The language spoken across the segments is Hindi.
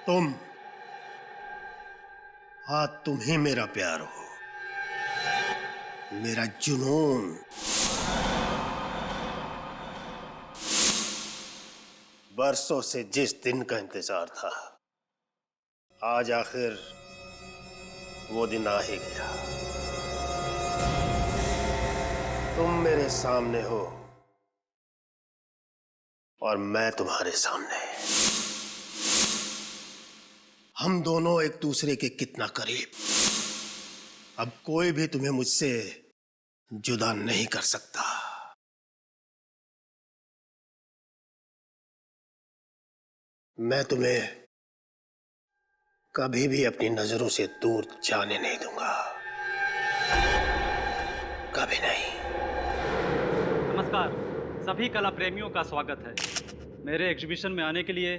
तुम, हाँ तुम ही मेरा प्यार हो, मेरा जुनून। बरसों से जिस दिन का इंतजार था, आज आखिर वो दिन आ ही गया। तुम मेरे सामने हो और मैं तुम्हारे सामने। हम दोनों एक दूसरे के कितना करीब। अब कोई भी तुम्हें मुझसे जुदा नहीं कर सकता। मैं तुम्हें कभी भी अपनी नजरों से दूर जाने नहीं दूंगा, कभी नहीं। नमस्कार, सभी कला प्रेमियों का स्वागत है। मेरे एग्जीबिशन में आने के लिए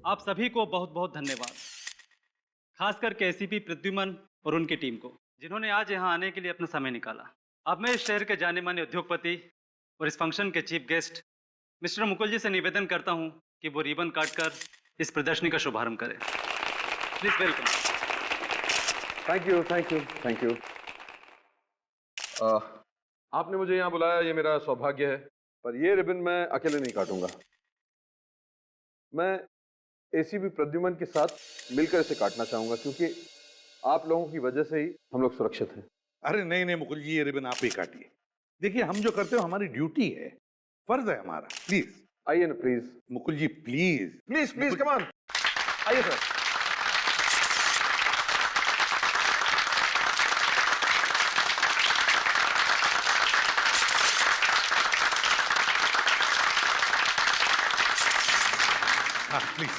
आप सभी को बहुत बहुत धन्यवाद। खासकर के एसीपी प्रद्युमन और उनकी टीम को, जिन्होंने आज यहाँ आने के लिए अपना समय निकाला। अब मैं इस शहर के जाने माने उद्योगपति और इस फंक्शन के चीफ गेस्ट मिस्टर मुकुल जी से निवेदन करता हूँ कि वो रिबन काटकर इस प्रदर्शनी का शुभारंभ करें। Please welcome. Thank you thank you thank you. आपने मुझे यहाँ बुलाया, ये मेरा सौभाग्य है, पर ये रिबन मैं अकेले नहीं काटूंगा। मैं एसीपी प्रद्युमन के साथ मिलकर इसे काटना चाहूंगा, क्योंकि आप लोगों की वजह से ही हम लोग सुरक्षित हैं। अरे नहीं नहीं मुकुल जी, ये रिबन आप ही काटिए। देखिए, हम जो करते हो हमारी ड्यूटी है, फर्ज है हमारा। प्लीज आइए ना please. Mukul ji, please please please come on, आइए सर। हाँ प्लीज।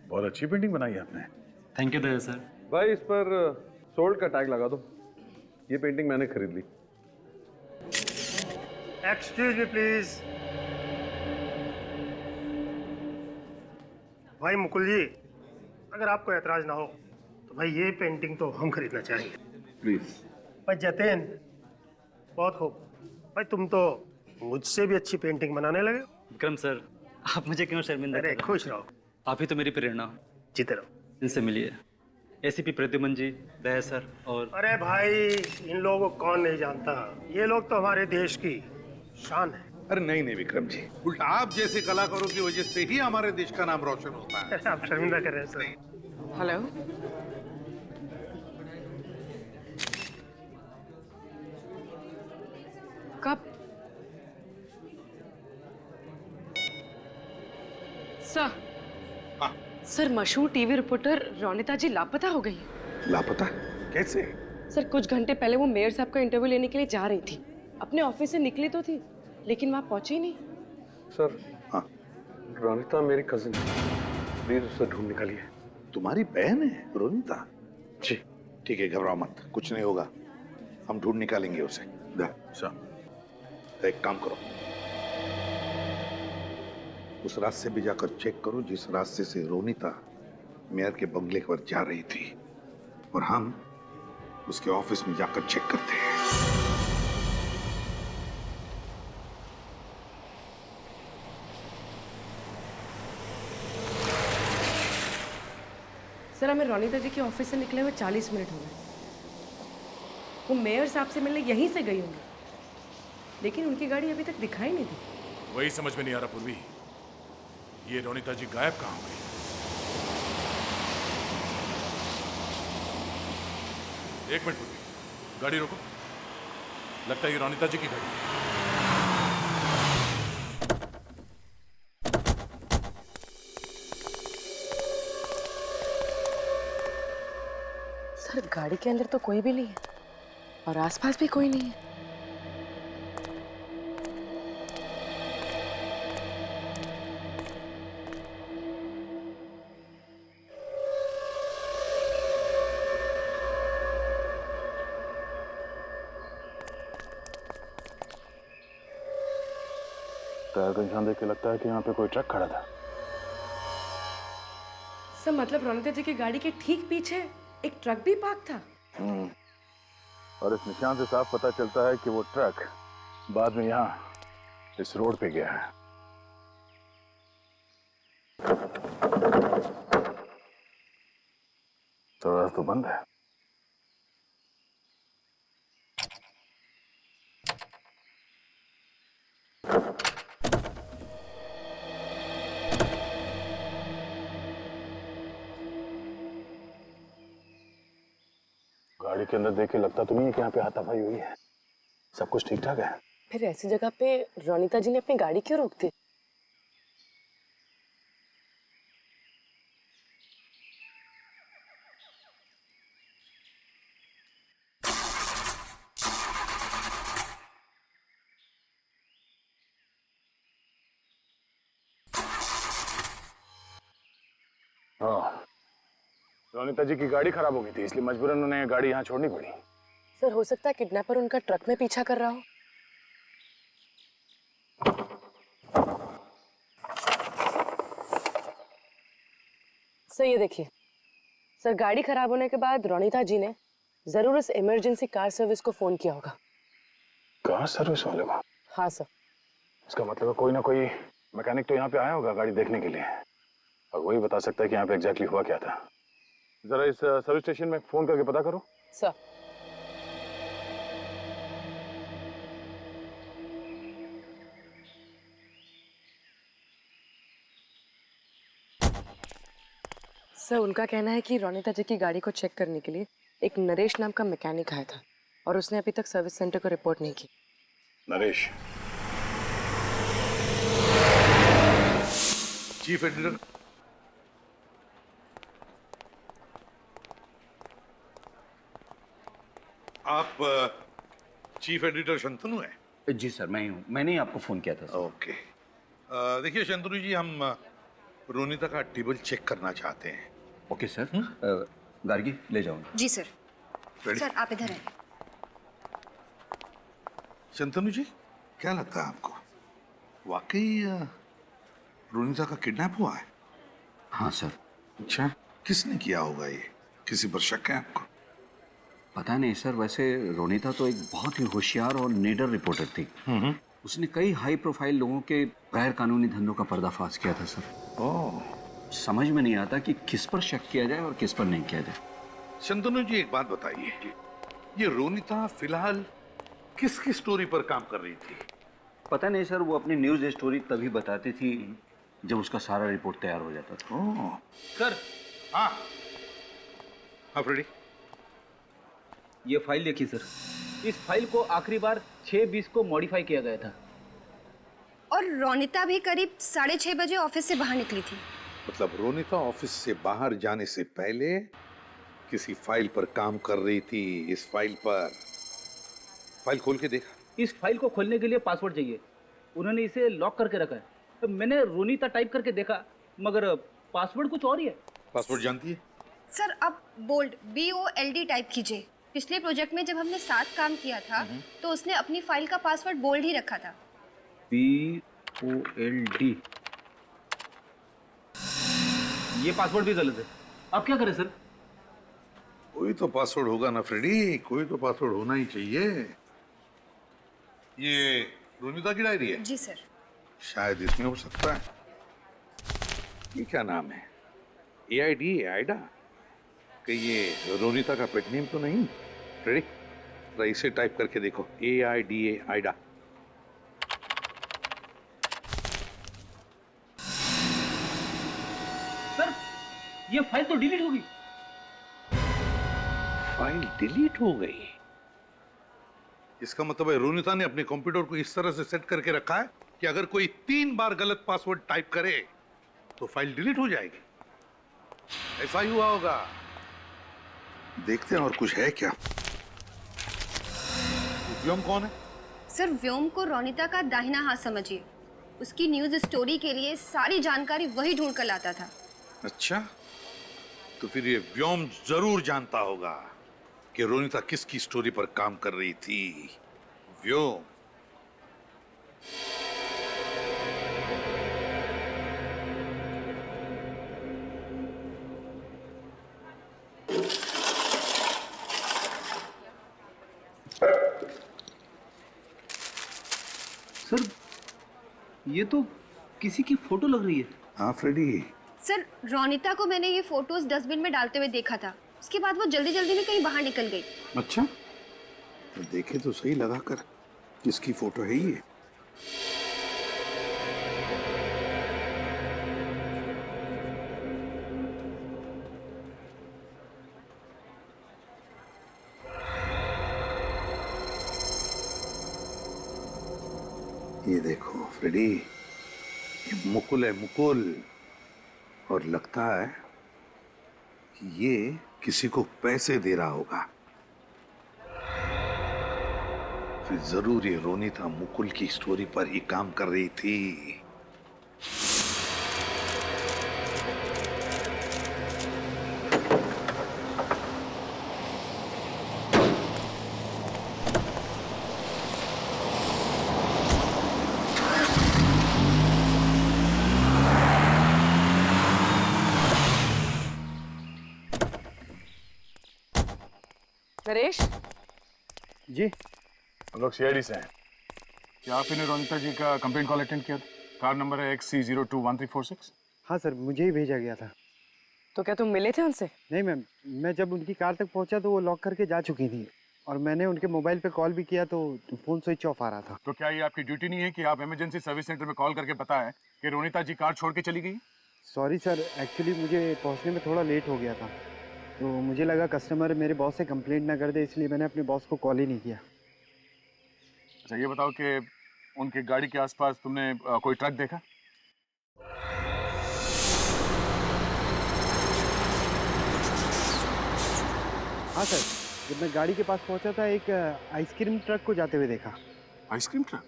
बहुत अच्छी पेंटिंग बनाई है आपने। Thank you Daya sir. भाई, इस पर सोल्ड का टैग लगा दो। ये पेंटिंग मैंने खरीद ली। Excuse me please. भाई मुकुल जी, अगर आपको ऐतराज ना हो तो भाई ये पेंटिंग तो हम खरीदना चाहेंगे। प्लीज। भाई जतेन, बहुत खूब। भाई तुम तो मुझसे भी अच्छी पेंटिंग बनाने लगे। विक्रम सर, आप मुझे क्यों शर्मिंदा कर अरे रहे हैं? खुश रहो, आप ही तो मेरी प्रेरणा हो। जीते रहो। इनसे मिलिए, एसीपी प्रद्युमन जी, दया सर और अरे भाई, इन लोगों को कौन नहीं जानता, ये लोग तो हमारे देश की शान है। अरे नहीं नहीं विक्रम जी, उल्टा आप जैसे कलाकारों की वजह से ही हमारे देश का नाम रोशन होता है। आप शर्मिंदा कर रहे हैं सर। हेलो, कब? सर, हाँ। सर मशहूर टीवी रिपोर्टर रोनिता जी लापता हो गई। लापता? कैसे? सर कुछ घंटे पहले वो मेयर साहब का इंटरव्यू लेने के लिए जा रही थी। अपने ऑफिस से निकली तो थी, लेकिन वहां पहुंची ही नहीं। सर, हाँ। रोनिता मेरी कजिन है, प्लीज उसे ढूंढ निकालिए। तुम्हारी बहन है रोनिता? जी। ठीक है, घबराओ मत, कुछ नहीं होगा, हम ढूंढ निकालेंगे उसे। तो एक काम करो, उस रास्ते भी जाकर चेक करो जिस रास्ते से रोनिता मेयर के बंगले पर जा रही थी, और हम उसके ऑफिस में जाकर चेक करते हैं। सर हमें रोनिता जी के ऑफिस से निकले हुए 40 मिनट हो गए। वो मेयर साहब से मिलने यहीं से गई होंगी, लेकिन उनकी गाड़ी अभी तक दिखाई नहीं दी। वही समझ में नहीं आ रहा पूर्वी, ये रोनिता जी गायब कहाँ हो गई? एक मिनट पूर्वी, गाड़ी रोको। लगता है ये रोनिता जी की गाड़ी है। सर गाड़ी के अंदर तो कोई भी नहीं है और आसपास भी कोई नहीं है। टायर का निशान देख के लगता है कि यहाँ पे कोई ट्रक खड़ा था। सर मतलब रोनिता जी की गाड़ी के ठीक पीछे एक ट्रक भी पार्क था। और इस निशान से साफ पता चलता है कि वो ट्रक बाद में यहाँ इस रोड पे गया है। दरवाजा तो बंद है। गाड़ी के अंदर देख के लगता तो नहीं है कि यहाँ पे हाथापाई हुई है। सब कुछ ठीक ठाक है। फिर ऐसी जगह पे रोनिता जी ने अपनी गाड़ी क्यों रोक दी? हाँ, रोनिता जी की गाड़ी खराब हो गई थी, इसलिए मजबूरन उन्हें गाड़ी यहाँ छोड़नी पड़ी। सर, हो सकता है किडनैपर उनका ट्रक में पीछा कर रहा हो। सर ये देखिए, सर गाड़ी खराब होने के बाद रोनिता जी ने जरूर उस इमरजेंसी कार सर्विस को फोन किया होगा। कार सर्विस वाले को? हाँ सर। इसका मतलब कोई ना कोई मैकेनिक तो यहाँ पे आया होगा गाड़ी देखने के लिए, और वही बता सकता है कि यहाँ पे एग्जैक्टली हुआ क्या था। जरा इस सर्विस स्टेशन में फोन करके पता करो। सर। सर, उनका कहना है कि रोनिता जी की गाड़ी को चेक करने के लिए एक नरेश नाम का मैकेनिक आया था और उसने अभी तक सर्विस सेंटर को रिपोर्ट नहीं की। नरेश? चीफ एडिटर, आप चीफ एडिटर शंतनु हैं? जी सर, मैं ही हूँ। मैंने ही आपको फ़ोन किया था सर। ओके। देखिए शंतनु जी, हम रोनिता का टेबल चेक करना चाहते हैं। Okay sir. गार्गी ले जाओ। जी सर। Ready? सर आप इधर आइए। शंतनु जी, क्या लगता है आपको, वाकई रोनिता का किडनैप हुआ है? हाँ सर। अच्छा, किसने किया होगा ये? किसी पर शक है आपको? पता नहीं सर, वैसे रोनिता तो एक बहुत ही होशियार और निडर रिपोर्टर थी। उसने कई हाई प्रोफाइल लोगों के गैर कानूनी धंधों का पर्दाफाश किया था सर। ओह, समझ में नहीं आता कि किस पर शक किया जाए और किस पर नहीं किया जाए। शंतनु जी एक बात बताइए, ये रोनिता फिलहाल किसकी स्टोरी पर काम कर रही थी? पता नहीं सर, वो अपनी न्यूज़ स्टोरी तभी बताती थी जब उसका सारा रिपोर्ट तैयार हो जाता था। ओह, सर, हाँ हाँ फ्रेडी, ये फाइल देखिए सर। इस फाइल को आखिरी बार 6:20 को मॉडिफाई किया गया था। और रोनिता भी करीब 6:30 बजे ऑफिस से बाहर निकली थी। मतलब रोनिता ऑफिस से बाहर जाने से पहले किसी फाइल पर काम कर रही थी। इस फाइल पर, फाइल खोल के देखा? इस फाइल को खोलने के लिए पासवर्ड चाहिए। उन्होंने इसे लॉक करके रखा है। तो मैंने रोनिता टाइप करके देखा, मगर पासवर्ड कुछ और ही है। पासवर्ड जानती है? सर अब बोल्ड BOLD टाइप कीजिए। पिछले प्रोजेक्ट में जब हमने साथ काम किया था तो उसने अपनी फाइल का पासवर्ड बोल्ड ही रखा था। BOLD। ये पासवर्ड भी गलत है। अब क्या करें सर? कोई तो पासवर्ड होगा ना फ्रेडी, कोई तो पासवर्ड होना ही चाहिए। ये रोनिता की डायरी है? जी सर। शायद इसमें हो सकता है। ये क्या नाम है? AID, Aida? कि ये रोनिता का पेट नेम तो नहीं? फ्रेडी, जरा इसे टाइप करके देखो, AIDA, आइडा। सर, ये फाइल तो डिलीट हो गई। फाइल डिलीट हो गई? इसका मतलब है रोनिता ने अपने कंप्यूटर को इस तरह से सेट करके रखा है कि अगर कोई 3 बार गलत पासवर्ड टाइप करे तो फाइल डिलीट हो जाएगी। ऐसा ही हुआ होगा। देखते हैं और कुछ है क्या। व्योम कौन है? सर व्योम को रोनिता का दाहिना हाथ समझिए। उसकी न्यूज स्टोरी के लिए सारी जानकारी वही ढूंढ कर लाता था। अच्छा, तो फिर ये व्योम जरूर जानता होगा कि रोनिता किसकी स्टोरी पर काम कर रही थी। व्योम। सर ये तो किसी की फोटो लग रही है। हाँ फ्रेडी, सर रोनिता को मैंने ये फोटोज डस्टबिन में डालते हुए देखा था। उसके बाद वो जल्दी जल्दी में कहीं बाहर निकल गई। अच्छा तो देखे तो सही लगा कर किसकी फोटो है ये। ये देखो फ्रेडी, ये मुकुल है, मुकुल। और लगता है कि ये किसी को पैसे दे रहा होगा। फिर जरूर ये रोनिता मुकुल की स्टोरी पर ही काम कर रही थी। नरेश, जी हम लोग सीआईडी से हैं। क्या आप ने रोनिता जी का कंप्लेंट कॉल अटेंड किया था? कार नंबर है XC021346। हाँ सर, मुझे ही भेजा गया था। तो क्या तुम मिले थे उनसे? नहीं मैम, मैं जब उनकी कार तक पहुंचा तो वो लॉक करके जा चुकी थी और मैंने उनके मोबाइल पे कॉल भी किया तो फ़ोन स्विच ऑफ आ रहा था। तो क्या ये आपकी ड्यूटी नहीं है कि आप इमरजेंसी सर्विस सेंटर में कॉल करके बताएं कि रोनिता जी कार छोड़ के चली गई? सॉरी सर, एक्चुअली मुझे पहुंचने में थोड़ा लेट हो गया था, तो मुझे लगा कस्टमर मेरे बॉस से कंप्लेंट ना कर दे, इसलिए मैंने अपने बॉस को कॉल ही नहीं किया। अच्छा ये बताओ कि उनकी गाड़ी के आसपास तुमने कोई ट्रक देखा? हाँ सर, जब मैं गाड़ी के पास पहुंचा था एक आइसक्रीम ट्रक को जाते हुए देखा। Ice cream truck?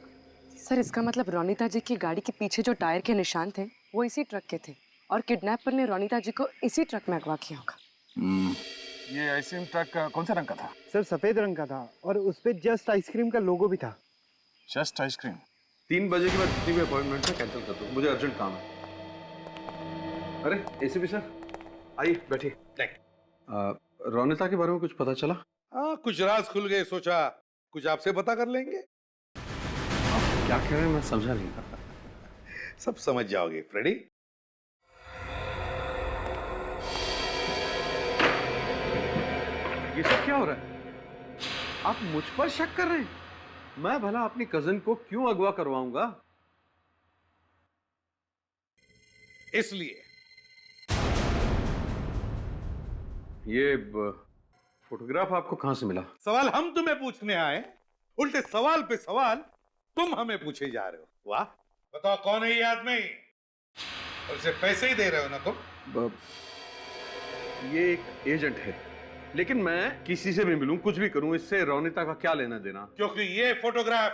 सर इसका मतलब रोनिता जी की गाड़ी के पीछे जो टायर के निशान थे वो इसी ट्रक के थे और किडनैपर ने रोनिता जी को इसी ट्रक में अगवा किया होगा। ये आइसक्रीम ट्रक कौन सा रंग का था? सर सफ़ेद रंग का था और उस पर जस्ट आइसक्रीम का लोगो भी था। Just ice cream? 3 बजे के बाद किसी भी अपॉइंटमेंट में कैंसिल कर दो, मुझे अर्जेंट काम है। अरे एसीपी सर, आइए बैठिए। रोनिता के बारे में कुछ पता चला? हाँ कुछ राज खुल गए, सोचा कुछ आपसे पता कर लेंगे। क्या कह रहे हैं, मैं समझा नहीं। सब समझ जाओगे फ्रेडी। ये सब क्या हो रहा है? आप मुझ पर शक कर रहे हैं? मैं भला अपनी कजन को क्यों अगवा करवाऊंगा? इसलिए ये फोटोग्राफ आपको कहां से मिला? सवाल हम तुम्हें पूछने आए, उल्टे सवाल पे सवाल तुम हमें पूछे जा रहे हो। वाह, बताओ कौन है ये आदमी? और उसे पैसे ही दे रहे हो ना तुम? ये एक एजेंट है, लेकिन मैं किसी से भी मिलूं, कुछ भी करूं, इससे रोनिता का क्या लेना देना? क्योंकि ये फोटोग्राफ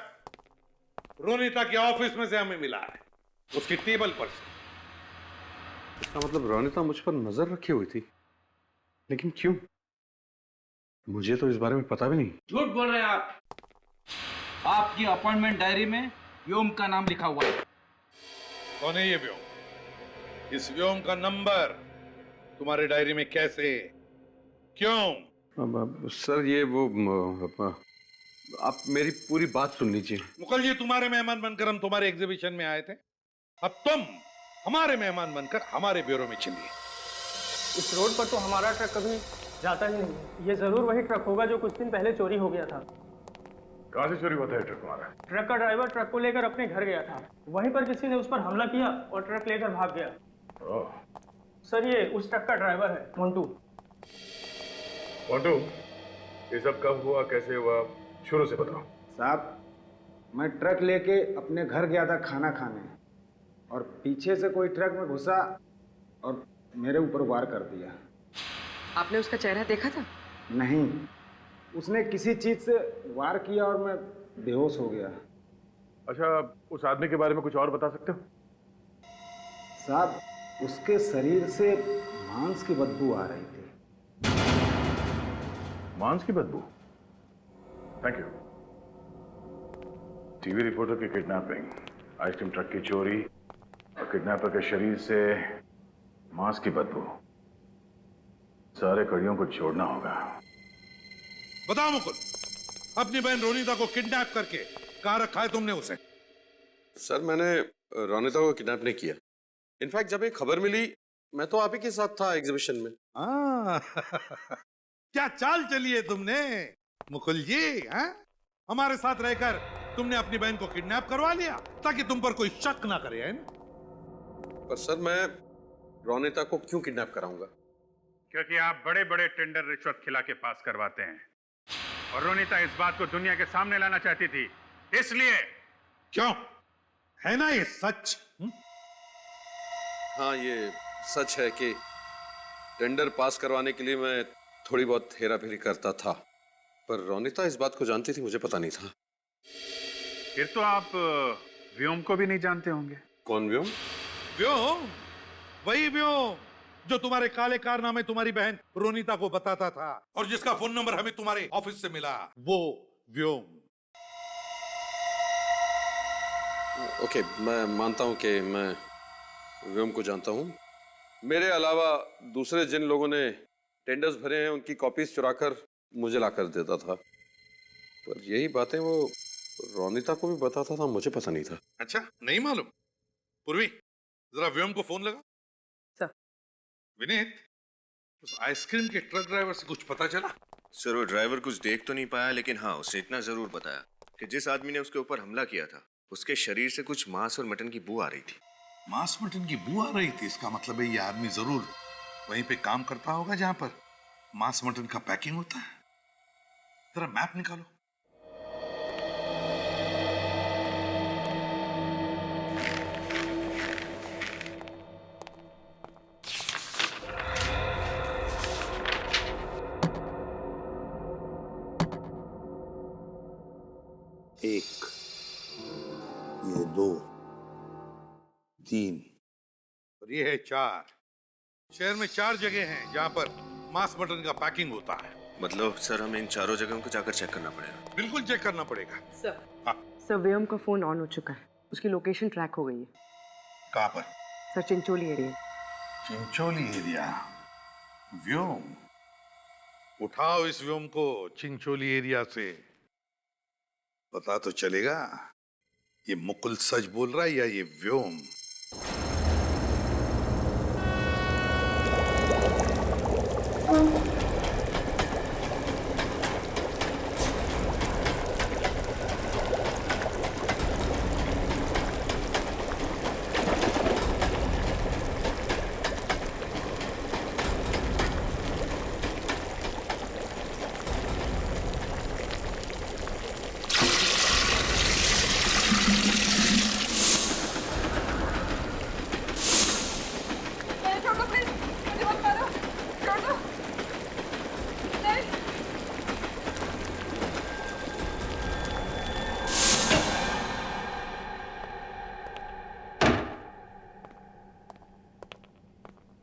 रोनिता के ऑफिस में से हमें मिला है, उसकी टेबल पर से। इसका मतलब रोनिता मुझ पर नजर रखी हुई थी, लेकिन क्यों? मुझे तो इस बारे में पता भी नहीं। झूठ बोल रहे हैं आप। आपकी अपॉइंटमेंट डायरी में व्योम का नाम लिखा हुआ है। कौन है ये व्योम? इस व्योम का नंबर तुम्हारे डायरी में कैसे? क्यों? सर ये वो आप मेरी पूरी बात सुन लीजिए। मुकुल जी, तुम्हारे मेहमान बनकर हम तुम्हारे एग्जीबिशन में आए थे, अब तुम हमारे मेहमान बनकर हमारे ब्यूरो में चलिए। इस रोड पर तो हमारा ट्रक कभी जाता ही नहीं है। ये जरूर वही ट्रक होगा जो कुछ दिन पहले चोरी हो गया था। कहाँ से चोरी हुआ था ट्रक हमारा? ट्रक का ड्राइवर ट्रक को लेकर अपने घर गया था, वहीं पर किसी ने उस पर हमला किया और ट्रक लेकर भाग गया। सर ये उस ट्रक का ड्राइवर है, मोंटू। मोंटू, ये सब कब हुआ, कैसे हुआ, शुरू से बताओ। साहब, मैं ट्रक लेके अपने घर गया था खाना खाने और पीछे से कोई ट्रक में घुसा और मेरे ऊपर वार कर दिया। आपने उसका चेहरा देखा था? नहीं, उसने किसी चीज से वार किया और मैं बेहोश हो गया। अच्छा, उस आदमी के बारे में कुछ और बता सकते हो? साहब, उसके शरीर से मांस की बदबू आ रही थी। मांस की बदबू? Thank you. टीवी रिपोर्टर की किडनैपिंग, आइसक्रीम ट्रक की चोरी और किडनैपर के शरीर से मांस की बदबू, सारे कड़ियों को जोड़ना होगा। बताओ मुकुल, अपनी बहन रोनिता को किडनैप करके कहां रखा है तुमने उसे? सर मैंने रोनिता को किडनैप नहीं किया। इनफैक्ट जब ये खबर मिली मैं तो आप ही के साथ था एग्जीबिशन में। क्या चाल चली है तुमने मुकुल जी? हाँ? हमारे साथ रहकर तुमने अपनी बहन को किडनैप करवा लिया ताकि तुम पर कोई शक ना करे, है ना? पर सर मैं रोनिता को क्यों किडनैप कराऊंगा? क्योंकि आप बड़े बड़े टेंडर रिश्वत खिला के पास करवाते हैं और रोनिता इस बात को दुनिया के सामने लाना चाहती थी, इसलिए। क्यों? है ना ये सच? हाँ ये सच है कि टेंडर पास करवाने के लिए मैं थोड़ी बहुत हेरा फेरी करता था, पर रोनिता इस बात को जानती थी, मुझे पता नहीं था। फिर तो आप व्योम को भी नहीं जानते होंगे। कौन व्योम? व्योम, वही व्योम जो तुम्हारे काले कारनामे तुम्हारी बहन रोनिता को बताता था और जिसका फोन नंबर हमें तुम्हारे ऑफिस से मिला, वो व्योम। ओके, मैं मानता हूं कि मैं व्योम को जानता हूं। मेरे अलावा दूसरे जिन लोगों ने टेंडर्स भरे हैं उनकी कॉपीज चुराकर मुझे लाकर देता था, पर यही बातें वो रोनिता को भी बताता था, मुझे पता नहीं था। अच्छा, नहीं मालूम? पूर्वी, जरा व्योम को फोन लगा। सर। विनीत, उस आइसक्रीम के ट्रक ड्राइवर से कुछ पता चला? सर वो ड्राइवर कुछ देख तो नहीं पाया, लेकिन हाँ उसने इतना जरूर बताया कि जिस आदमी ने उसके ऊपर हमला किया था उसके शरीर से कुछ मांस और मटन की बू आ रही थी। मांस मटन की बू आ रही थी, इसका मतलब है ये आदमी जरूर वहीं पे काम करता होगा जहां पर मांस मटन का पैकिंग होता है। जरा मैप निकालो। एक, ये 2, 3 और ये है 4। शहर में 4 जगह हैं जहां पर मांस मटन का पैकिंग होता है। मतलब सर हमें इन चारों जगहों को जाकर चेक करना पड़ेगा। बिल्कुल चेक करना पड़ेगा। सर व्योम का फोन ऑन हो चुका है, उसकी लोकेशन ट्रैक हो गई है। कहां पर? Sir Chincholi area. Chincholi area? Vyom? उठाओ इस व्योम को चिंचोली एरिया से, पता तो चलेगा ये मुकुल सच बोल रहा है या ये व्योम।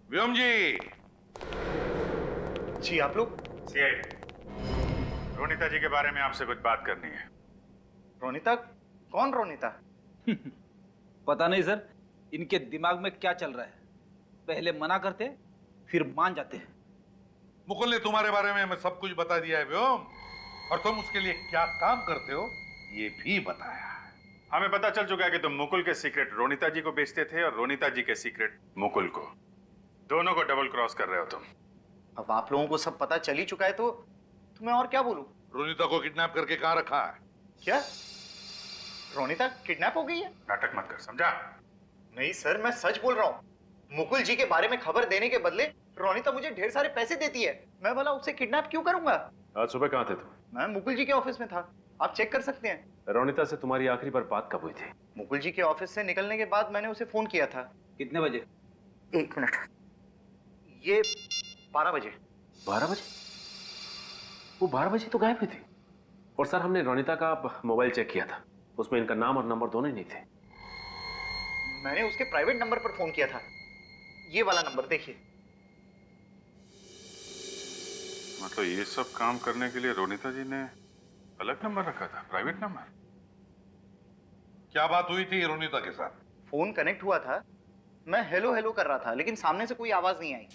व्योम जी। जी आप लोग? सीआईडी, रोनिता जी के बारे में आपसे कुछ बात करनी है। रोनिता? कौन रोनिता? पता नहीं सर, इनके दिमाग में क्या चल रहा है, पहले मना करते फिर मान जाते हैं। मुकुल ने तुम्हारे बारे में हमें सब कुछ बता दिया है व्योम, और तुम उसके लिए क्या काम करते हो ये भी बताया। हमें पता चल चुका है कि तुम मुकुल के सीक्रेट रोनिता जी को बेचते थे और रोनिता जी के सीक्रेट मुकुल को, दोनों को डबल क्रॉस कर रहे हो तुम। अब आप लोगों को सब पता चल ही चुका है तो मैं और क्या बोलूं? रोनिता को किडनैप करके कहां रखा है? क्या रोनिता किडनैप हो गई है? नाटक मत कर, समझा? नहीं सर, मैं सच बोल रहा हूँ। मुकुल जी के बारे में खबर देने के बदले रोनिता मुझे ढेर सारे पैसे देती है। मैं भला उससे किडनैप क्यों करूंगा? आज सुबह कहाँ थे तुम? मैं मुकुल जी के ऑफिस में था, आप चेक कर सकते हैं। रोनिता से तुम्हारी आखिरी बार बात कब हुई थी? मुकुल जी के ऑफिस से निकलने के बाद मैंने उसे फोन किया था। कितने बजे? 1 मिनट, ये 12 बजे। 12 बजे? वो 12 बजे तो गायब हुई थी। और सर हमने रोनिता का मोबाइल चेक किया था, उसमें इनका नाम और नंबर दोनों ही नहीं थे। मैंने उसके प्राइवेट नंबर पर फोन किया था, ये वाला नंबर देखिए। मतलब ये सब काम करने के लिए रोनिता जी ने अलग नंबर रखा था, प्राइवेट नंबर? क्या बात हुई थी रोनिता के साथ? फोन कनेक्ट हुआ था, मैं हेलो हेलो कर रहा था, लेकिन सामने से कोई आवाज नहीं आई।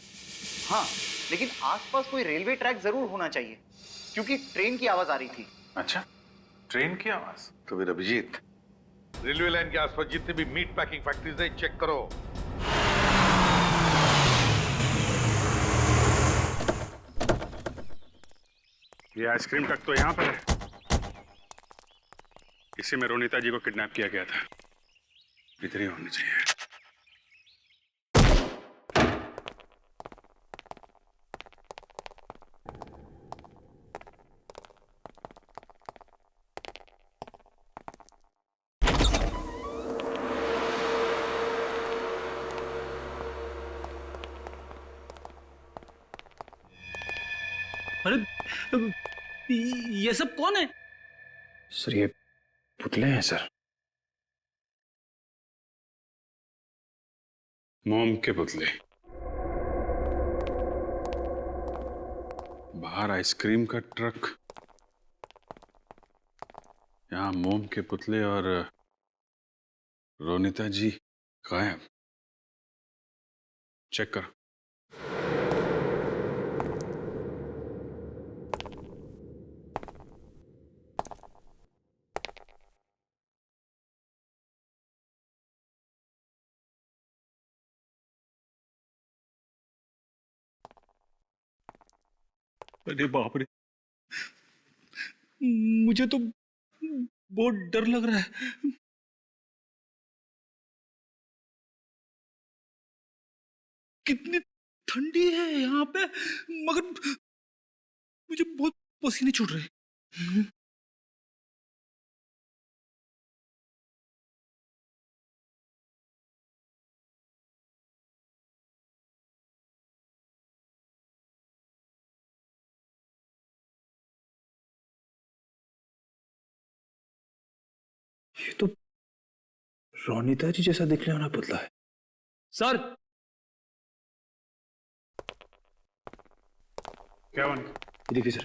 हाँ, लेकिन आसपास कोई रेलवे ट्रैक जरूर होना चाहिए, क्योंकि ट्रेन की आवाज आ रही थी। अच्छा, ट्रेन की आवाज? तो फिर अभिजीत, रेलवे लाइन के आसपास जितने भी मीट पैकिंग फैक्ट्रीज है चेक करो। ये आइसक्रीम ट्रक तो यहाँ पर है। इसी में रोनिता जी को किडनैप किया गया था। इधर ही होनी चाहिए। अरे ये सब कौन है? सर ये पुतले हैं सर। मोम के पुतले। बाहर आइसक्रीम का ट्रक, यहाँ मोम के पुतले और रोनिता जी गायब। चेक कर। अरे बाप रे, मुझे तो बहुत डर लग रहा है। कितनी ठंडी है यहाँ पे, मगर मुझे बहुत पसीने छूट रहे हैं। ये तो रोनिता जी जैसा दिखने वाला पुतला है। सर क्या बन? देखिए सर।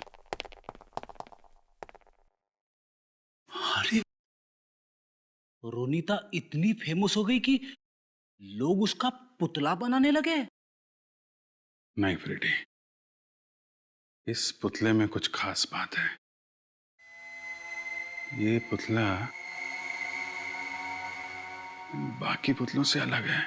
अरे रोनिता इतनी फेमस हो गई कि लोग उसका पुतला बनाने लगे। नहीं फ्रेडी, इस पुतले में कुछ खास बात है। ये पुतला बाकी पुतलों से अलग है।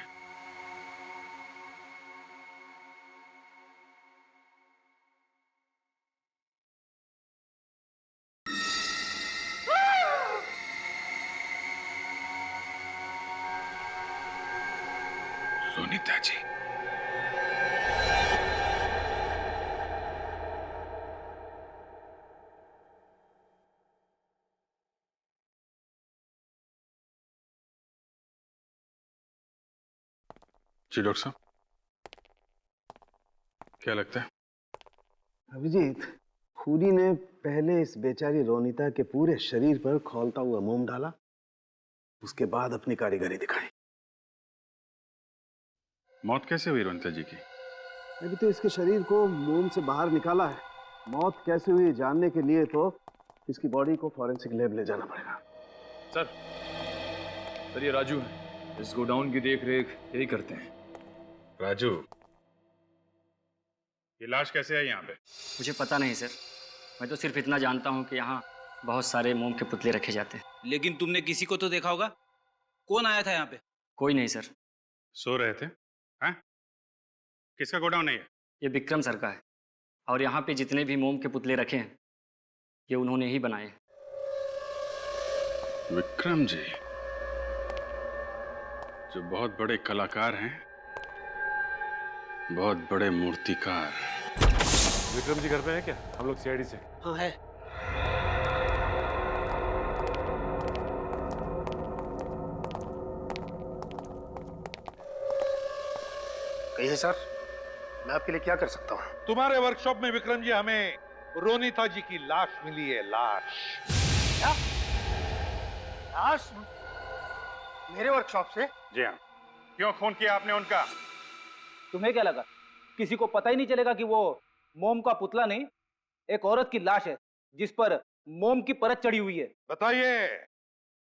रोनिता जी, जी डॉक्टर साहब, क्या लगता है? अभिजीत, खूनी ने पहले इस बेचारी रोनिता के पूरे शरीर पर खौलता हुआ मोम डाला, उसके बाद अपनी कारीगरी दिखाई। मौत कैसे हुई रोनिता जी की? अभी तो इसके शरीर को मोम से बाहर निकाला है। मौत कैसे हुई जानने के लिए तो इसकी बॉडी को फॉरेंसिक लैब ले जाना पड़ेगा। सर ये राजू है, इस गोडाउन की देख रेख यही करते हैं। राजू, ये लाश कैसे है यहाँ पे? मुझे पता नहीं सर, मैं तो सिर्फ इतना जानता हूँ कि यहाँ बहुत सारे मोम के पुतले रखे जाते हैं। लेकिन तुमने किसी को तो देखा होगा। कौन आया था यहाँ पे? कोई नहीं सर। सो रहे थे? हैं? किसका गोडाउन है ये? ये विक्रम सर का है, और यहाँ पे जितने भी मोम के पुतले रखे हैं ये उन्होंने ही बनाए। विक्रम जी, जो बहुत बड़े कलाकार हैं, बहुत बड़े मूर्तिकार। विक्रम जी घर पे है क्या? हम लोग सीआईडी से। हाँ है। कहिए सर, मैं आपके लिए क्या कर सकता हूँ? तुम्हारे वर्कशॉप में विक्रम जी हमें रोनिता जी की लाश मिली है। लाश? क्या? लाश मेरे वर्कशॉप से? जी हाँ। क्यों खून किया आपने उनका? तुम्हें क्या लगा किसी को पता ही नहीं चलेगा कि वो मोम का पुतला नहीं, एक औरत की लाश है जिस पर मोम की परत चढ़ी हुई है? बताइए,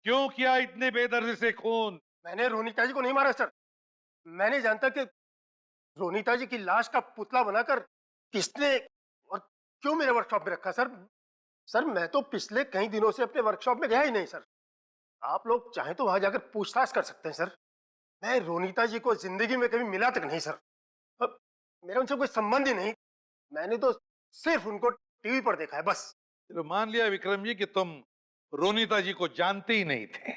क्यों किया इतने बेदर्दी से खून? मैंने रोनिता जी को नहीं मारा सर। मैंने जानता कि रोनिता जी की लाश का पुतला बनाकर किसने और क्यों मेरे वर्कशॉप में रखा सर। सर मैं तो पिछले कई दिनों से अपने वर्कशॉप में गया ही नहीं सर। आप लोग चाहें तो वहां जाकर पूछताछ कर सकते हैं सर। मैं रोनीता जी को जिंदगी में कभी मिला तक नहीं सर। अब मेरा उनसे कोई संबंध ही नहीं। मैंने तो सिर्फ उनको टीवी पर देखा है बस। चलो मान लिया विक्रम जी कि तुम रोनीता जी को जानते ही नहीं थे,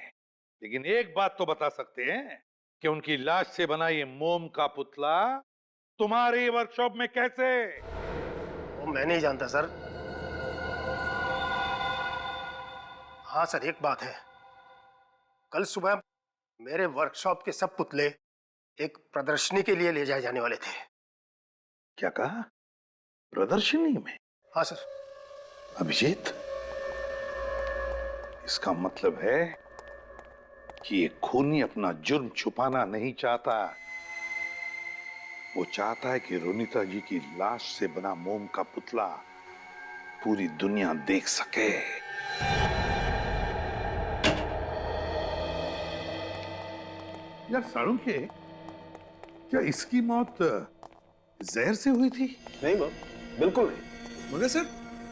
लेकिन एक बात तो बता सकते हैं कि उनकी लाश से बना ये मोम का पुतला तुम्हारे वर्कशॉप में कैसे? वो मैं नहीं जानता सर। हाँ सर, एक बात है, कल सुबह मेरे वर्कशॉप के सब पुतले एक प्रदर्शनी के लिए ले जाए जाने वाले थे। क्या कहा? प्रदर्शनी में? हाँ सर। अभिजीत, इसका मतलब है कि ये खूनी अपना जुर्म छुपाना नहीं चाहता। वो चाहता है कि रोनीता जी की लाश से बना मोम का पुतला पूरी दुनिया देख सके। यार साळुंखे, क्या इसकी मौत जहर से हुई थी? नहीं बाप, बिल्कुल नहीं। मगर सर,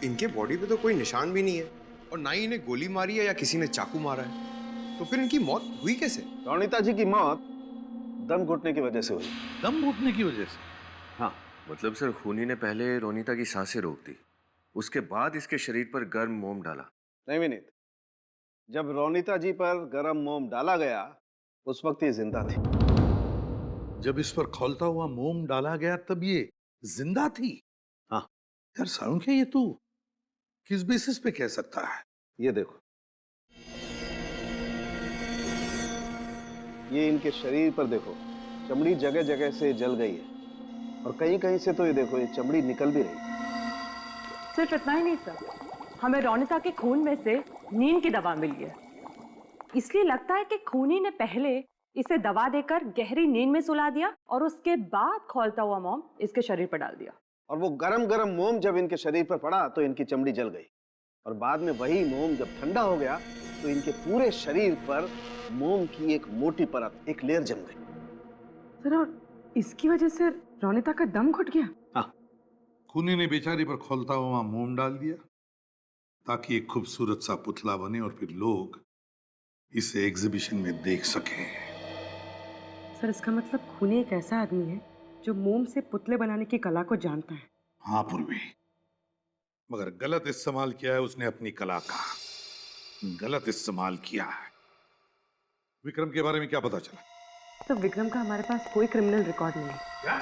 इनके बॉडी पे तो कोई निशान भी नहीं है और ना ही इन्हें गोली मारी है या किसी ने चाकू मारा है, तो फिर इनकी मौत हुई कैसे? रोनीता जी की मौत दम घुटने की वजह से हुई। दम घुटने की वजह से? हाँ, मतलब सर खूनी ने पहले रोनीता की सांसें रोक दी, उसके बाद इसके शरीर पर गर्म मोम डाला। नहीं विनीत, जब रोनीता जी पर गर्म मोम डाला गया उस वक्त ये जिंदा थी। जब इस पर खौलता हुआ मोम डाला गया तब ये जिंदा थी? हाँ। यार साळुंखे, ये तू किस बेसिस पे कह सकता है? ये देखो, ये इनके शरीर पर देखो, चमड़ी जगह जगह से जल गई है और कहीं कहीं से तो ये देखो, ये चमड़ी निकल भी रही। सिर्फ इतना ही नहीं सर, हमें रोनीता के खून में से नींद की दवा मिली है। इसलिए लगता है कि खूनी ने पहले इसे दवा देकर गहरी नींद में सुला दिया और उसके बाद खौलता हुआ मोम इसके शरीर पर डाल दिया। और वो गरम गरम मोम जब इनके शरीर पर पड़ा तो इनकी चमड़ी जल गई और बाद में वही मोम जब ठंडा हो गया तो इनके पूरे शरीर पर मोम की एक मोटी परत, एक लेयर जम गई। सर, और इसकी वजह से रोनीता का दम घुट गया? हाँ। खूनी ने बेचारी पर खौलता हुआ मोम डाल दिया ताकि एक खूबसूरत सा पुतला बने और फिर लोग इसे एग्जीबिशन में देख सकें। सर, इसका मतलब खूनी एक ऐसा आदमी है जो मोम से पुतले बनाने की कला को जानता है। हाँ पूर्वी, मगर गलत इस्तेमाल किया है उसने अपनी कला का, गलत इस्तेमाल किया है। विक्रम के बारे में क्या पता चला? तो विक्रम का हमारे पास कोई क्रिमिनल रिकॉर्ड नहीं है। क्या?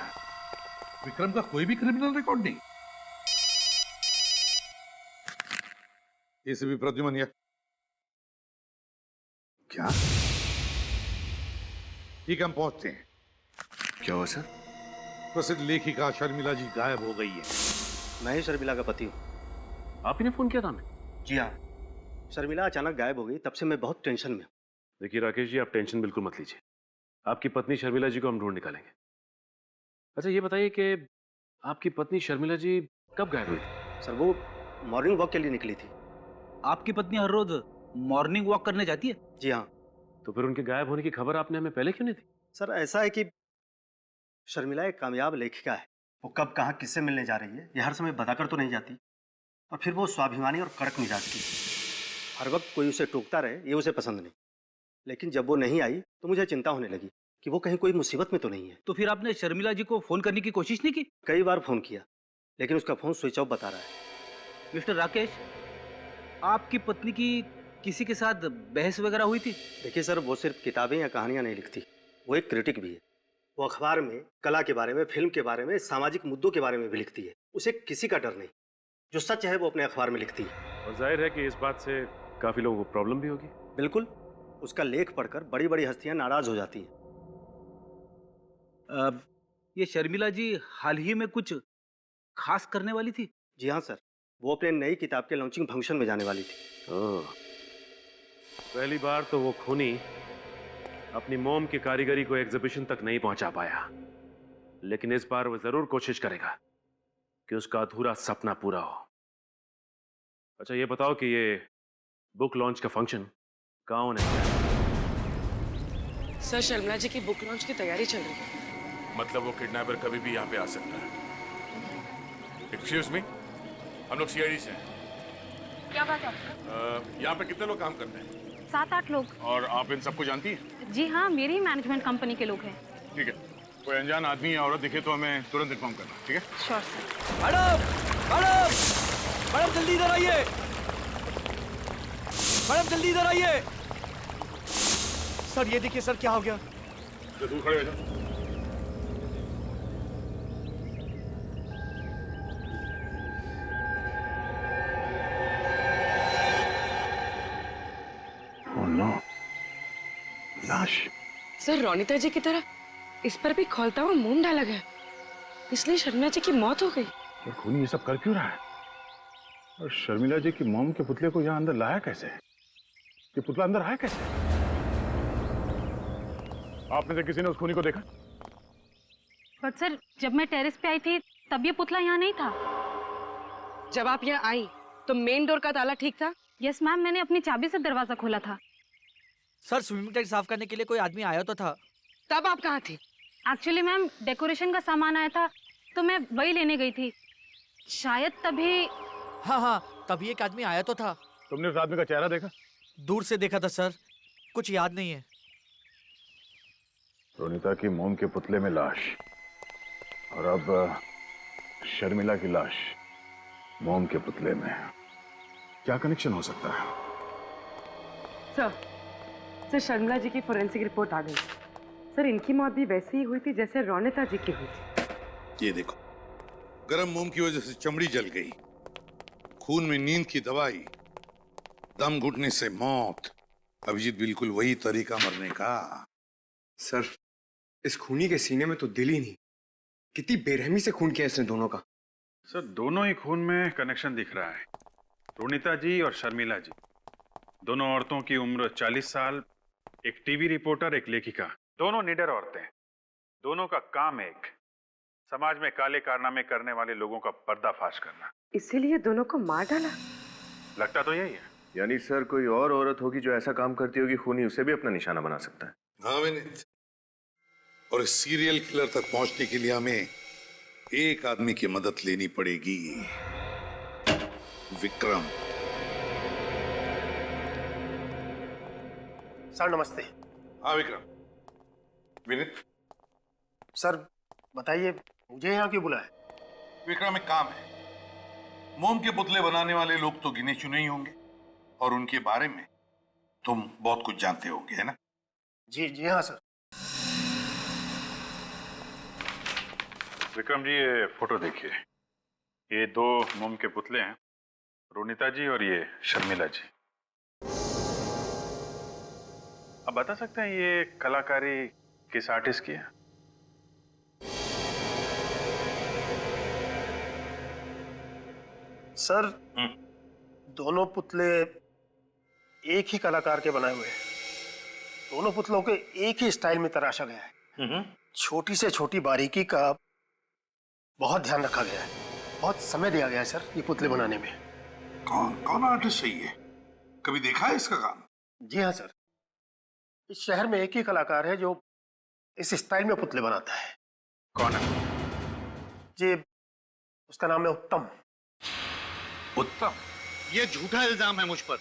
विक्रम का कोई भी क्रिमिनल रिकॉर्ड नहीं? एसीपी प्रद्युमन या क्या? ठीक, हम पहुंचते हैं। क्या हुआ सर? प्रसिद्ध लेखिका शर्मिला जी गायब हो गई है। मैं ही शर्मिला का पति हूँ। आप ही ने फोन किया था हमें? जी हाँ, शर्मिला अचानक गायब हो गई, तब से मैं बहुत टेंशन में हूँ। देखिए राकेश जी, आप टेंशन बिल्कुल मत लीजिए, आपकी पत्नी शर्मिला जी को हम ढूंढ निकालेंगे। अच्छा ये बताइए कि आपकी पत्नी शर्मिला जी कब गायब हुई थी? सर, वो मॉर्निंग वॉक के लिए निकली थी। आपकी पत्नी हर रोज मॉर्निंग वॉक करने जाती है? जी हाँ। तो फिर उनके गायब होने की खबर आपने हमें पहले क्यों नहीं दी? सर, ऐसा है कि शर्मिला एक कामयाब लेखिका है। वो कब कहाँ किससे मिलने जा रही है ये हर समय बताकर तो नहीं जाती, और फिर वो स्वाभिमानी और कड़क मिजाज की। हर वक्त कोई उसे टोकता रहे ये उसे पसंद नहीं। लेकिन जब वो नहीं आई तो मुझे चिंता होने लगी कि वो कहीं कोई मुसीबत में तो नहीं है। तो फिर आपने शर्मिला जी को फोन करने की कोशिश नहीं की? कई बार फोन किया लेकिन उसका फोन स्विच ऑफ बता रहा है। मिस्टर राकेश, आपकी पत्नी की किसी के साथ बहस वगैरह हुई थी? देखिए सर, वो सिर्फ किताबें या कहानियां नहीं लिखती, वो एक क्रिटिक भी है। वो अखबार में कला के बारे में, फिल्म के बारे में, सामाजिक मुद्दों के बारे में भी लिखती है। उसे किसी का डर नहीं, जो सच है वो अपने अखबार में लिखती है। और जाहिर है कि इस बात से काफी लोगों को प्रॉब्लम भी होगी। बिल्कुल, उसका लेख पढ़कर बड़ी बड़ी हस्तियां नाराज हो जाती हैं। ये शर्मिला जी हाल ही में कुछ खास करने वाली थी? जी हाँ सर, वो अपने नई किताब के लॉन्चिंग फंक्शन में जाने वाली थी। पहली बार तो वो खूनी अपनी मोम की कारीगरी को एग्जीबिशन तक नहीं पहुंचा पाया, लेकिन इस बार वो जरूर कोशिश करेगा कि उसका अधूरा सपना पूरा हो। अच्छा ये बताओ कि ये बुक लॉन्च का फंक्शन कहाँ होने वाला है? सर, शर्मिला जी की बुक लॉन्च की तैयारी चल रही है। मतलब वो किडनैपर कभी भी यहाँ पे आ सकता है। एक्सक्यूज मी, हम लोग सीआईडी से हैं। क्या बात है आपका? यहाँ पे कितने लोग काम करते हैं? 7-8 लोग। और आप इन सबको जानती हैं? जी हाँ, मेरी ही मैनेजमेंट कंपनी के लोग हैं। ठीक है, कोई अनजान आदमी या औरत दिखे तो हमें तुरंत इन्फॉर्म करना, ठीक है? Sure sir. Madam, madam, madam जल्दी इधर आइए। मैडम जल्दी इधर आइए। सर ये देखिए सर, क्या हो गया? तो दूर खड़े हो जाओ। लाश। सर रोनिता जी की तरह इस पर भी खौलता हुआ मोम डाला गया, इसलिए शर्मिला जी की मौत हो गई। ये खूनी ये सब कर क्यों रहा है? और शर्मिला जी की मोम के पुतले को यहाँ अंदर लाया कैसे? ये पुतला अंदर आया कैसे? आप में से किसी ने उस खूनी को देखा? बट सर, जब मैं टेरेस पे आई थी तब ये पुतला यहाँ नहीं था। जब आप यहाँ आई तो मेन डोर का ताला ठीक था? यस मैम, मैंने अपनी चाबी से दरवाजा खोला था। सर स्विमिंग टैंक साफ करने के लिए कोई आदमी आया तो था। तब आप कहाँ थी? एक्चुअली मैम, डेकोरेशन का सामान आया था तो मैं वही लेने गई थी, शायद तभी। हाँ, तभी एक आदमी आया तो था। तुमने उस आदमी का चेहरा देखा? दूर से देखा था सर, कुछ याद नहीं है। रोनिता की मोम के पुतले में लाश, और अब शर्मिला की लाश मोम के पुतले में। क्या कनेक्शन हो सकता है? सर शर्मिला जी की फोरेंसिक रिपोर्ट आ गई। सर इनकी मौत भी वैसे ही हुई थी जैसे रोनिता जी की हुई थी। ये देखो, गरम मोम की वजह से चमड़ी जल गई, खून में नींद की दवाई, दम घुटने से मौत। अभिजीत, बिल्कुल वही तरीका मरने का। सर, इस खूनी के सीने में तो दिल ही नहीं। कितनी बेरहमी से खून किया इसने दोनों का। सर, दोनों ही खून में कनेक्शन दिख रहा है। रोनिता जी और शर्मिला जी, दोनों औरतों की उम्र 40 साल, एक टीवी रिपोर्टर, एक लेखिका, दोनों निडर औरतें। दोनों का काम एक, समाज में काले कारनामे करने वाले लोगों का पर्दाफाश करना। इसीलिए दोनों को मार डाला? लगता तो यही है। यानी सर, कोई और औरत होगी जो ऐसा काम करती होगी, खूनी उसे भी अपना निशाना बना सकता है। हाँ विनीत, और इस सीरियल किलर तक पहुंचने के लिए हमें एक आदमी की मदद लेनी पड़ेगी, विक्रम। सर नमस्ते। हाँ विक्रम। विनीत, सर बताइए, मुझे यहाँ क्यों बुलाया? विक्रम, एक काम है। मोम के पुतले बनाने वाले लोग तो गिने चुने ही होंगे, और उनके बारे में तुम बहुत कुछ जानते होगे, है ना? जी हाँ सर। विक्रम जी, ये फोटो देखिए। ये दो मोम के पुतले हैं, रोनिता जी और ये शर्मिला जी। अब बता सकते हैं ये कलाकारी किस आर्टिस्ट की है? सर दोनों पुतले एक ही कलाकार के बनाए हुए हैं। दोनों पुतलों के एक ही स्टाइल में तराशा गया है। छोटी से छोटी बारीकी का बहुत ध्यान रखा गया है। बहुत समय दिया गया है सर ये पुतले बनाने में। कौन आर्टिस्ट है ये? कभी देखा है इसका काम? जी हाँ सर, इस शहर में एक ही कलाकार है जो इस स्टाइल में पुतले बनाता है। कौन है? जी, उसका नाम है उत्तम। उत्तम? ये झूठा इल्जाम है मुझ पर।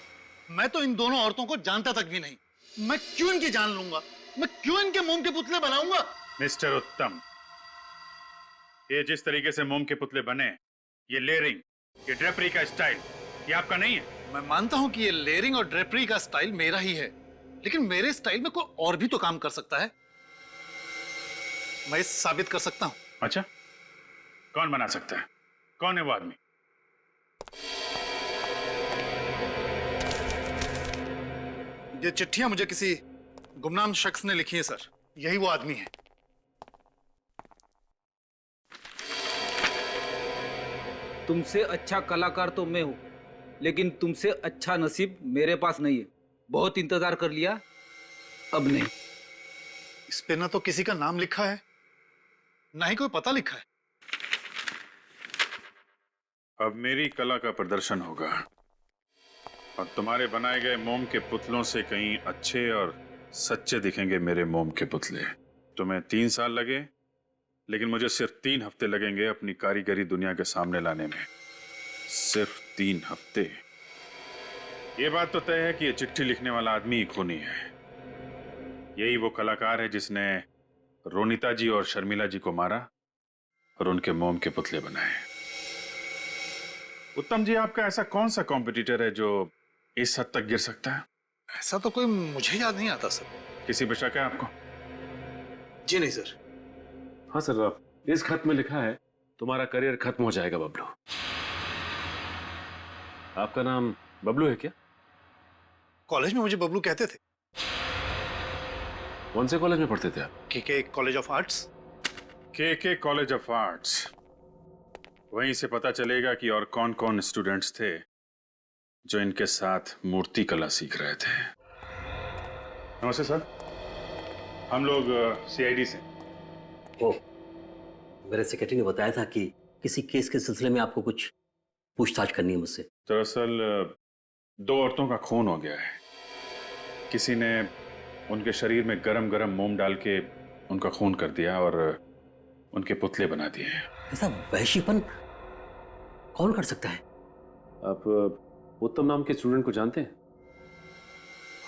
मैं तो इन दोनों औरतों को जानता तक भी नहीं। मैं क्यों इनकी जान लूंगा? मैं क्यों इनके मोम के पुतले बनाऊंगा? मिस्टर उत्तम, ये जिस तरीके से मोम के पुतले बने, ये लेयरिंग, ये ड्रेपरी का स्टाइल, ये आपका नहीं है। मैं मानता हूं कि ये लेयरिंग और ड्रेपरी का स्टाइल मेरा ही है, लेकिन मेरे स्टाइल में कोई और भी तो काम कर सकता है। मैं इसे साबित कर सकता हूं। अच्छा, कौन बना सकता है? कौन है वो आदमी? ये चिट्ठियां मुझे किसी गुमनाम शख्स ने लिखी है सर। यही वो आदमी है। तुमसे अच्छा कलाकार तो मैं हूं, लेकिन तुमसे अच्छा नसीब मेरे पास नहीं है। बहुत इंतजार कर लिया, अब नहीं। इस पे ना तो किसी का नाम लिखा है, ना ही कोई पता लिखा है। अब मेरी कला का प्रदर्शन होगा और तुम्हारे बनाए गए मोम के पुतलों से कहीं अच्छे और सच्चे दिखेंगे मेरे मोम के पुतले। तुम्हें 3 साल लगे, लेकिन मुझे सिर्फ 3 हफ्ते लगेंगे अपनी कारीगरी दुनिया के सामने लाने में। सिर्फ 3 हफ्ते। ये बात तो तय है कि ये चिट्ठी लिखने वाला आदमी ही खूनी है। यही वो कलाकार है जिसने रोनिता जी और शर्मिला जी को मारा और उनके मोम के पुतले बनाए। उत्तम जी, आपका ऐसा कौन सा कॉम्पिटिटर है जो इस हद तक गिर सकता है? ऐसा तो कोई मुझे याद नहीं आता सर। किसी पे शक है आपको? जी नहीं सर। हाँ सर, इस खत में लिखा है तुम्हारा करियर खत्म हो जाएगा बबलू। आपका नाम बबलू है क्या? कॉलेज में मुझे बबलू कहते थे। कौन से कॉलेज में पढ़ते थे आप? के कॉलेज ऑफ आर्ट्स। के कॉलेज ऑफ आर्ट्स। वहीं से पता चलेगा कि और कौन कौन स्टूडेंट्स थे जो इनके साथ मूर्ति कला सीख रहे थे। नमस्ते सर, हम लोग सीआईडी से। ओह, मेरे सेक्रेटरी ने बताया था कि किसी केस के सिलसिले में आपको कुछ पूछताछ करनी है मुझसे। दरअसल 2 औरतों का खून हो गया है। किसी ने उनके शरीर में गरम गरम मोम डाल के उनका खून कर दिया और उनके पुतले बना दिए हैं। ऐसा वहशीपन कौन कर सकता है? आप उत्तम नाम के स्टूडेंट को जानते हैं?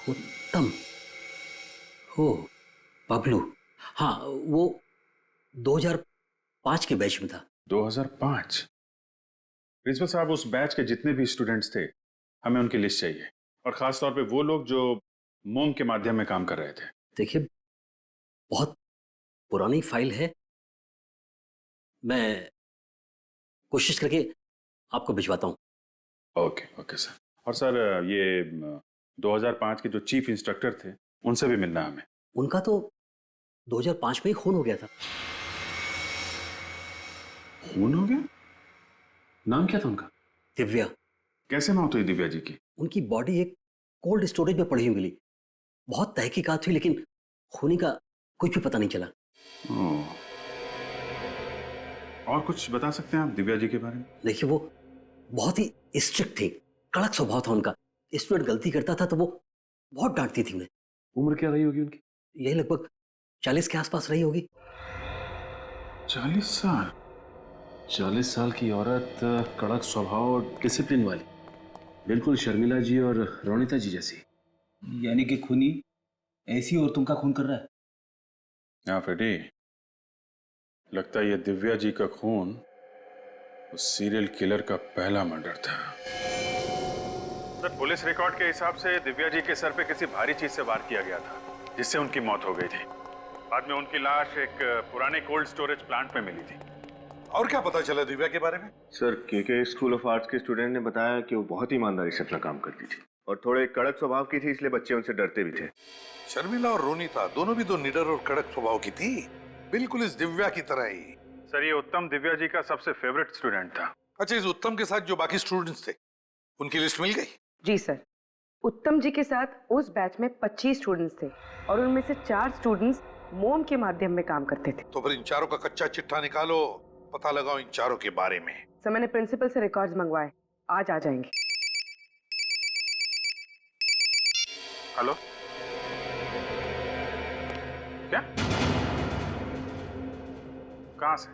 उत्तम? हो, बबलू। हाँ, वो 2005 के बैच में था। 2005? प्रिंसिपल साहब, उस बैच के जितने भी स्टूडेंट्स थे हमें उनकी लिस्ट चाहिए, और खास तौर पे वो लोग जो मोम के माध्यम में काम कर रहे थे। देखिए, बहुत पुरानी फाइल है, मैं कोशिश करके आपको भिजवाता हूँ। Okay sir. और सर, ये 2005 के जो चीफ इंस्ट्रक्टर थे उनसे भी मिलना हमें। उनका तो 2005 में ही खून हो गया था। खून हो गया? नाम क्या था उनका? दिव्या। कैसे मौत हुई दिव्या जी की? उनकी बॉडी एक कोल्ड स्टोरेज में पड़ी हुई मिली। बहुत तहकीकात हुई लेकिन खूनी का कुछ भी पता नहीं चला। और कुछ बता सकते हैं आप दिव्या जी के बारे में? देखिए, वो बहुत ही स्ट्रिक्ट थे, कड़क स्वभाव था उनका। स्टूडेंट गलती करता था तो वो बहुत डांटती थी उन्हें। उम्र क्या रही होगी उनकी? यही लगभग 40 के आसपास रही होगी। 40 साल? 40 साल की औरत, कड़क स्वभाव और डिसिप्लिन वाली, बिल्कुल शर्मिला जी और रोनिता जी जैसी। यानी कि खूनी ऐसी औरतों का खून कर रहा है? हाँ फेटी, लगता है ये दिव्या जी का खून उस सीरियल किलर का पहला मर्डर था। सर, पुलिस रिकॉर्ड के हिसाब से दिव्या जी के सर पे किसी भारी चीज से वार किया गया था, जिससे उनकी मौत हो गई थी। बाद में उनकी लाश एक पुराने कोल्ड स्टोरेज प्लांट में मिली थी। और क्या पता चला दिव्या के बारे में? सर, के स्कूल ऑफ आर्ट्स के स्टूडेंट ने बताया कि वो बहुत ईमानदारी से अपना काम करती थी और थोड़े कड़क स्वभाव की थी, इसलिए बच्चे उनसे डरते भी थे। शर्मिला और रोनिता दोनों भी तो निडर और कड़क स्वभाव की थी, बिल्कुल इस दिव्या की तरह ही। सर, ये उत्तम दिव्या जी का सबसे फेवरेट स्टूडेंट था। अच्छा, इस उत्तम के साथ जो बाकी स्टूडेंट्स थे उनकी लिस्ट मिल गई? जी सर, उत्तम जी के साथ उस बैच में 25 स्टूडेंट्स थे और उनमें से 4 स्टूडेंट्स मोम के माध्यम में काम करते थे। तो फिर इन चारों का कच्चा चिट्ठा निकालो, पता लगाओ इन चारों के बारे में। सर, मैंने प्रिंसिपल से रिकॉर्ड्स मंगवाए, आज आ जाएंगे। हेलो, क्या? कहां से?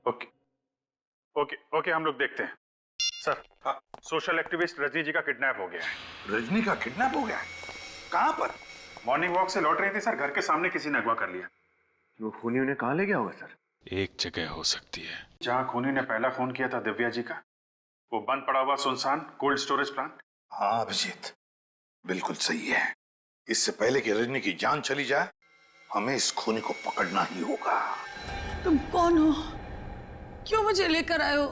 ओके, हम लोग देखते हैं। सर, हाँ, सोशल एक्टिविस्ट रजनी जी का किडनैप हो गया है। रजनी का किडनैप हो गया? कहां पर? मॉर्निंग वॉक से लौट रही थी सर, घर के सामने किसी ने अगवा कर लिया। वो खूनी उन्हें कहाँ ले गया होगा सर? एक जगह हो सकती है जहां खूनी ने पहला खून किया था दिव्या जी का, वो बंद पड़ा हुआ सुनसान कोल्ड स्टोरेज प्लांट। हाँ अभिजीत, बिल्कुल सही है। इससे पहले कि रजनी की जान चली जाए, हमें इस खूनी को पकड़ना ही होगा। तुम कौन हो? क्यों मुझे लेकर आए हो?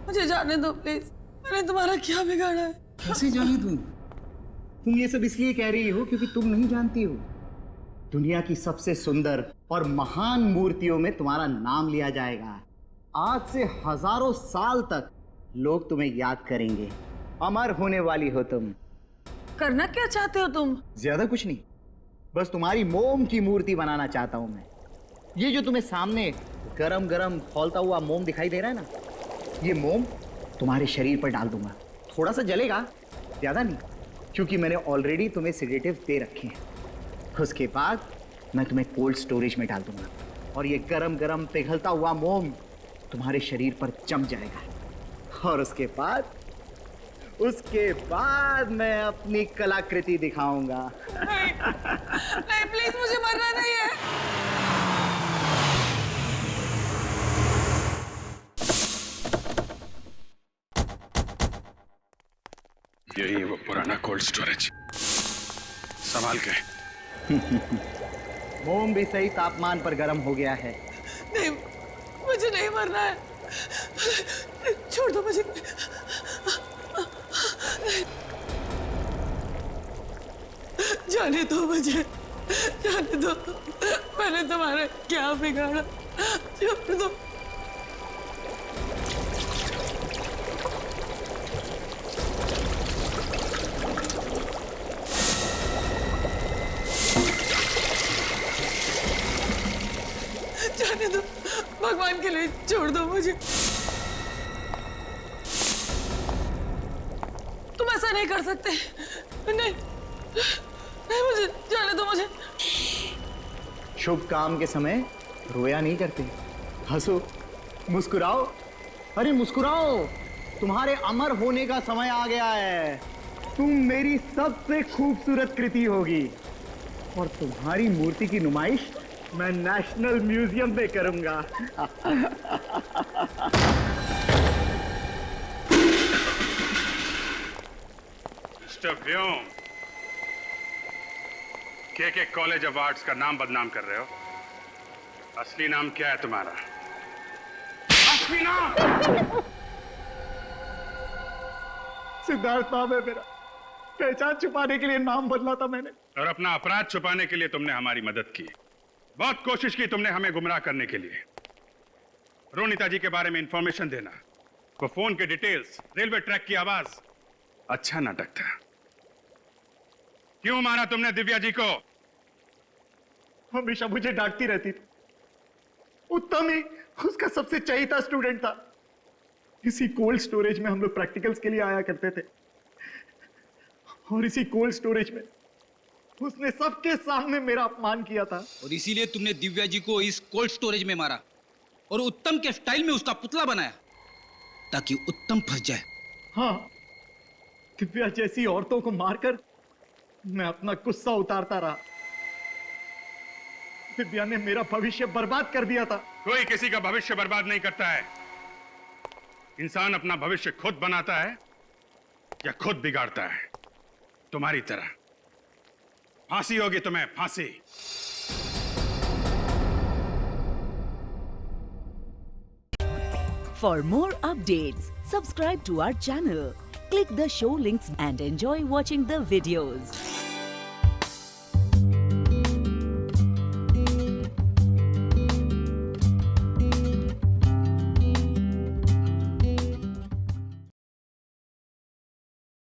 मुझे जाने दो प्लीज। मैंने तुम्हारा क्या बिगाड़ा है? कैसे जाने दूं? तुम ये सब इसलिए कह रही हो क्योंकि तुम नहीं जानती हो। दुनिया की सबसे सुंदर और महान मूर्तियों में तुम्हारा नाम लिया जाएगा। आज से हजारों साल तक लोग तुम्हें याद करेंगे। अमर होने वाली हो तुम। करना क्या चाहते हो तुम? ज्यादा कुछ नहीं, बस तुम्हारी मोम की मूर्ति बनाना चाहता हूं मैं। ये जो तुम्हें सामने गरम गरम खौलता हुआ मोम दिखाई दे रहा है ना, ये मोम तुम्हारे शरीर पर डाल दूंगा। थोड़ा सा जलेगा, ज्यादा नहीं, क्योंकि मैंने ऑलरेडी तुम्हें सेडेटिव दे रखे हैं। उसके बाद मैं तुम्हें कोल्ड स्टोरेज में डाल दूंगा और ये गरम गरम पिघलता हुआ मोम तुम्हारे शरीर पर जम जाएगा। और उसके बाद उसके बाद मैं अपनी कलाकृति दिखाऊंगा। नहीं प्लीज, मुझे मरना नहीं है। यही है वो पुराना कोल्ड स्टोरेज, संभाल के। मोम भी सही तापमान पर गर्म हो गया है। नहीं, मुझे नहीं मरना है, छोड़ दो मुझे। जाने दो मुझे, जाने दो। मैंने तुम्हारा क्या बिगाड़ा, छोड़ दो। जाने दो, भगवान के लिए छोड़ दो मुझे। तुम ऐसा नहीं कर सकते। नहीं, नहीं, मुझे जाने दो मुझे। शुभ काम के समय रोया नहीं करते, हंसो, मुस्कुराओ। अरे मुस्कुराओ, तुम्हारे अमर होने का समय आ गया है। तुम मेरी सबसे खूबसूरत कृति होगी और तुम्हारी मूर्ति की नुमाइश मैं नेशनल म्यूजियम में करूंगा। मिस्टर व्योम, के कॉलेज ऑफ आर्ट्स का नाम बदनाम कर रहे हो। असली नाम क्या है तुम्हारा? असली नाम? सिद्धार्थ नाम है मेरा। पहचान छुपाने के लिए नाम बदला था मैंने। और अपना अपराध छुपाने के लिए तुमने हमारी मदद की। बहुत कोशिश की तुमने हमें गुमराह करने के लिए। रोनिता जी के बारे में इंफॉर्मेशन देना, वो फोन के डिटेल्स, रेलवे ट्रैक की आवाज, अच्छा नाटक था। क्यों मारा तुमने दिव्या जी को? हमेशा मुझे डांटती रहती थी। उत्तम ही उसका सबसे चहेता स्टूडेंट था। इसी कोल्ड स्टोरेज में हम लोग प्रैक्टिकल्स के लिए आया करते थे और इसी कोल्ड स्टोरेज में उसने सबके सामने मेरा अपमान किया था। और इसीलिए तुमने दिव्या जी को इस कोल्ड स्टोरेज में मारा और उत्तम के स्टाइल में उसका पुतला बनाया ताकि उत्तम फंस जाए। हाँ, दिव्या जैसी औरतों को मारकर मैं अपना गुस्सा उतारता रहा। दिव्या ने मेरा भविष्य बर्बाद कर दिया था। कोई किसी का भविष्य बर्बाद नहीं करता है। इंसान अपना भविष्य खुद बनाता है या खुद बिगाड़ता है। तुम्हारी तरह। फांसी होगी तुम्हें, फांसी। For more updates, subscribe to our channel, click the show links and enjoy watching the videos.